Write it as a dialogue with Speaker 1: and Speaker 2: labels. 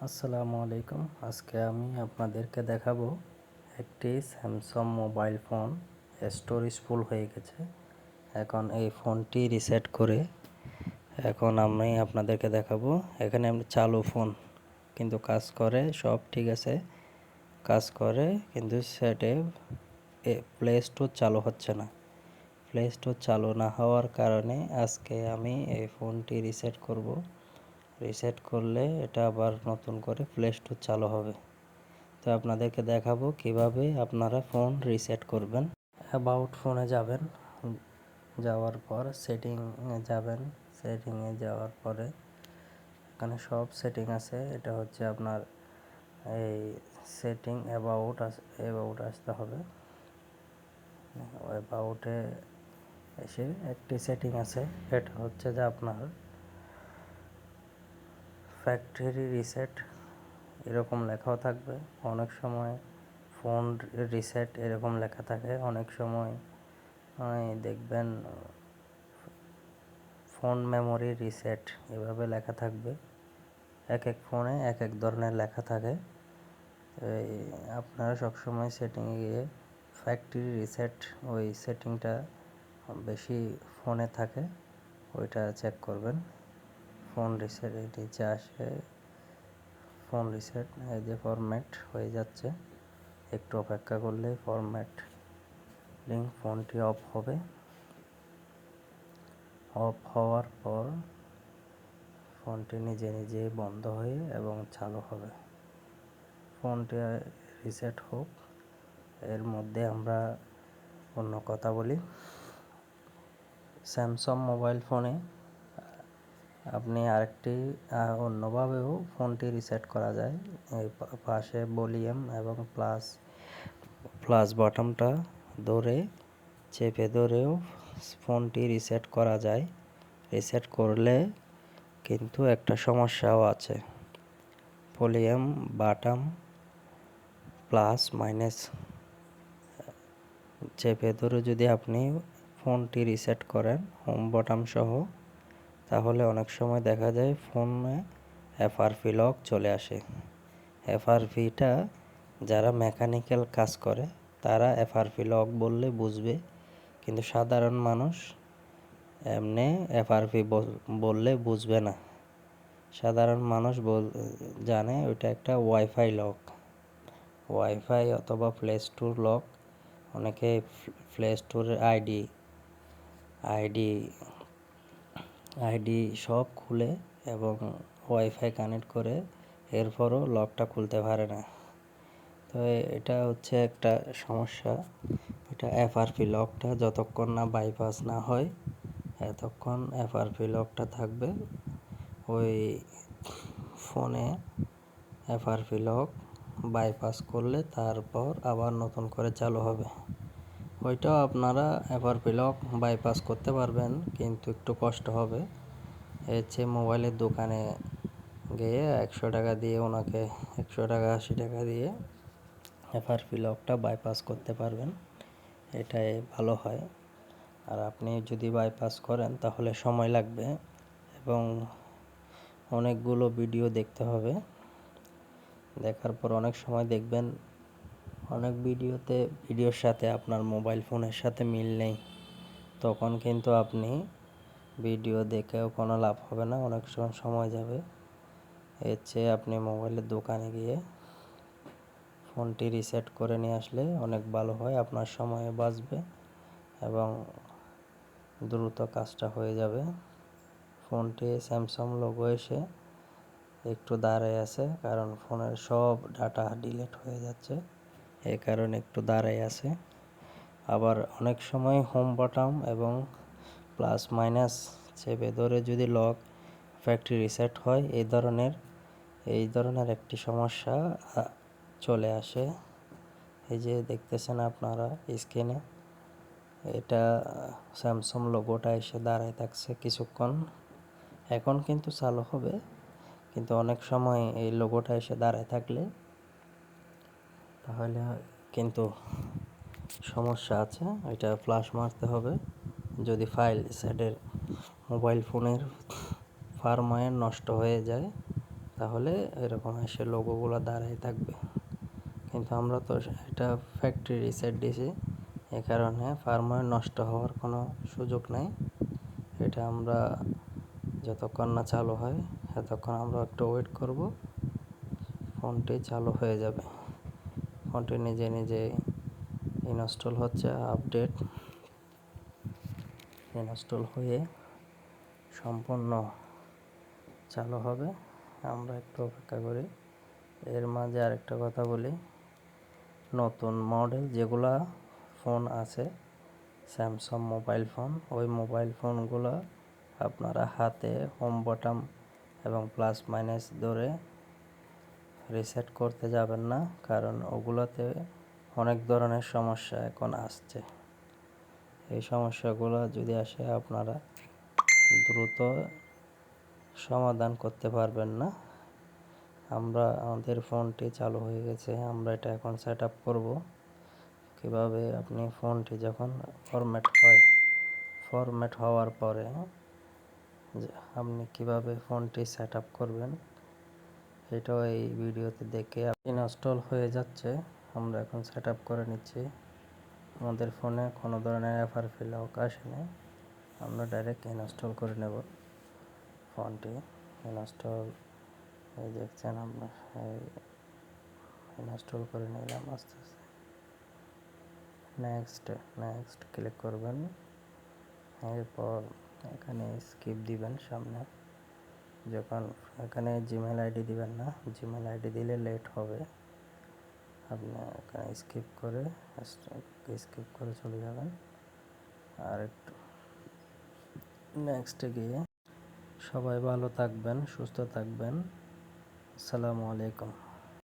Speaker 1: আসসালামু আলাইকুম। আজকে আমি আপনাদেরকে দেখাবো একটি Samsung mobile phone storage full হয়ে গেছে। এখন এই ফোনটি রিসেট করে এখন আমি আপনাদেরকে দেখাবো। এখানে আমি চালু ফোন কিন্তু কাজ করে, সব ঠিক আছে, কাজ করে, কিন্তু সেটে প্লে স্টোর চালু হচ্ছে না। প্লে স্টোর চালু না হওয়ার কারণে আজকে আমি এই ফোনটি রিসেট করব। রিসেট করলে এটা আবার নতুন করে প্লে স্টোর চালু হবে। তো আপনাদেরকে দেখাবো কিভাবে আপনারা ফোন রিসেট করবেন। অ্যাবাউট ফোনে যাবেন, যাওয়ার পর সেটিংয়ে যাবেন। সেটিংয়ে যাওয়ার পরে এখানে সব সেটিং আছে। এটা হচ্ছে আপনার এই সেটিং অ্যাবাউট আসতে হবে। অ্যাবাউটে এসে একটি সেটিং আছে, এটা হচ্ছে যে আপনার ফ্যাক্টরি রিসেট এরকম লেখাও থাকবে। অনেক সময় ফোন রিসেট এরকম লেখা থাকে, অনেক সময় দেখবেন ফোন মেমোরি রিসেট এভাবে লেখা থাকবে। এক এক ফোনে এক এক ধরনের লেখা থাকে। আপনারা সবসময় সেটিংয়ে গিয়ে ফ্যাক্টরি রিসেট ওই সেটিংটা বেশি ফোনে থাকে, ওইটা চেক করবেন। ফোন রিসেট এই নিচে আসে, ফোন রিসেট এই যে ফরম্যাট হয়ে যাচ্ছে। একটু অপেক্ষা করলেই ফরম্যাট লিঙ্ক ফোনটি অফ হবে। অফ হওয়ার পর ফোনটি নিজে নিজেই বন্ধ হয়ে এবং চালু হবে। ফোনটি রিসেট হোক, এর মধ্যে আমরা অন্য কথা বলি। স্যামসাং মোবাইল ফোনে আপনি আরেকটি অন্যভাবেও ফোনটি রিসেট করা যায়। এই পাশে ভলিউম এবং প্লাস বাটনটা ধরে চেপে ধরেও ফোনটি রিসেট করা যায়। রিসেট করলে কিন্তু একটা সমস্যাও আছে। ভলিউম বাটন প্লাস মাইনাস চেপে ধরে যদি আপনি ফোনটি রিসেট করেন হোম বাটন সহ, তাহলে অনেক সময় দেখা যায় ফোনে এফআরপি লক চলে আসে। এফআরপিটা যারা মেকানিক্যাল কাজ করে তারা এফআরপি লক বললে বুঝবে, কিন্তু সাধারণ মানুষ এমনি এফআরপি বললে বুঝবে না। সাধারণ মানুষ জানে ওইটা একটা ওয়াইফাই লক, ওয়াইফাই অথবা প্লে স্টোর লক। অনেকে প্লে স্টোরের আইডি সব খুলে এবং ওয়াইফাই কানেক্ট করে, এরপরও লকটা খুলতে পারে না। তো এটা হচ্ছে একটা সমস্যা। এটা এফআরপি লকটা যতক্ষণ না বাইপাস না হয় এতক্ষণ এফআরপি লকটা থাকবে। ওই ফোনে এফআরপি লক বাইপাস করলে তারপর আবার নতুন করে চালু হবে। ওইটাও আপনারা এফআরপি লক বাইপাস করতে পারবেন, কিন্তু একটু কষ্ট হবে। এর চেয়ে মোবাইলের দোকানে গিয়ে 100 টাকা দিয়ে ওনাকে 100 টাকা 80 টাকা দিয়ে এফআরপি লকটা বাইপাস করতে পারবেন, এটাই ভালো হয়। আর আপনি যদি বাইপাস করেন তাহলে সময় লাগবে এবং অনেকগুলো ভিডিও দেখতে হবে। দেখার পর অনেক সময় দেখবেন অনেক ভিডিওর সাথে আপনার মোবাইল ফোনের সাথে মিল নেই, তখন কিন্তু আপনি ভিডিও দেখেও কোনো লাভ হবে না, অনেক সময় যাবে। এর চেয়ে আপনি মোবাইলের দোকানে গিয়ে ফোনটি রিসেট করে নিয়ে আসলে অনেক ভালো হয়, আপনার সময় বাঁচবে এবং দ্রুত কাজটা হয়ে যাবে। ফোনটি স্যামসাং লোগো এসে একটু দাঁড়ায় আছে, কারণ ফোনের সব ডাটা ডিলিট হয়ে যাচ্ছে, এই কারণে একটু দাঁড়ায় আছে। আবার অনেক সময় হোম বাটন এবং প্লাস মাইনাস চেপে ধরে যদি লক ফ্যাক্টরি রিসেট হয়, এই ধরনের একটি সমস্যা চলে আসে। এই যে দেখতেছেন আপনারা স্ক্রিনে, এটা স্যামসাং লোগোটা এসে দাঁড়ায় থাকছে কিছুক্ষণ। এখন কিন্তু চালু হবে, কিন্তু অনেক সময় এই লোগোটা এসে দাঁড়ায় থাকলে তাহলে কিন্তু সমস্যা আছে। এটা ফ্লাশ মারতে হবে। যদি মোবাইল ফোনের ফার্মওয়্যার নষ্ট হয়ে যায় তাহলে এরকম এসে লোগোগুলো দাঁড়ায় থাকবে। কিন্তু আমরা তো এটা ফ্যাক্টরি রিসেট দিয়েছি, এ কারণে ফার্মওয়্যার নষ্ট হওয়ার কোনো সুযোগ নেই। এটা আমরা যতক্ষণ না চালু হয় ততক্ষণ আমরা একটু ওয়েট করব, ফোনটি চালু হয়ে যাবে। ফোনটি নিজে নিজে ইনস্টল হচ্ছে, আপডেট ইনস্টল হয়ে সম্পূর্ণ চালু হবে। আমরা একটু অপেক্ষা করি। এর মাঝে আরেকটা কথা বলি, নতুন মডেল যেগুলা ফোন আছে স্যামসাং মোবাইল ফোন, ওই মোবাইল ফোনগুলো আপনারা হাতে হোম বাটন এবং প্লাস মাইনাস ধরে রিসেট করতে যাবেন না, কারণ ওগুলোতে অনেক ধরনের সমস্যা এখন আসছে। এই সমস্যাগুলো যদি আসে আপনারা দ্রুত সমাধান করতে পারবেন না। আমাদের ফোনটি চালু হয়ে গেছে, আমরা এটা এখন সেট আপ করবো। কীভাবে আপনি ফোনটি যখন ফরম্যাট হওয়ার পরে আপনি কিভাবে ফোনটি সেট আপ করবেন এটাও এই ভিডিওতে দেখে ইনস্টল হয়ে যাচ্ছে। আমরা এখন সেট আপ করে নিচ্ছি। আমাদের ফোনে কোনো ধরনের এফআরপি লক আসেনি, আমরা ডাইরেক্ট ইনস্টল করে নেব। ফোনটি ইনস্টল এই দেখছেন আপনার, ইনস্টল করে নিলাম আস্তে আস্তে। নেক্সট ক্লিক করবেন। এরপর এখানে স্কিপ দিবেন সামনে, যখন এখানে জিমেল আইডি দিবেন না, জিমেল আইডি দিলে লেট হবে। আপনি এখানে স্কিপ করে চলে যাবেন। আর একটু নেক্সটে গিয়ে সবাই ভালো থাকবেন, সুস্থ থাকবেন। আসসালামু আলাইকুম।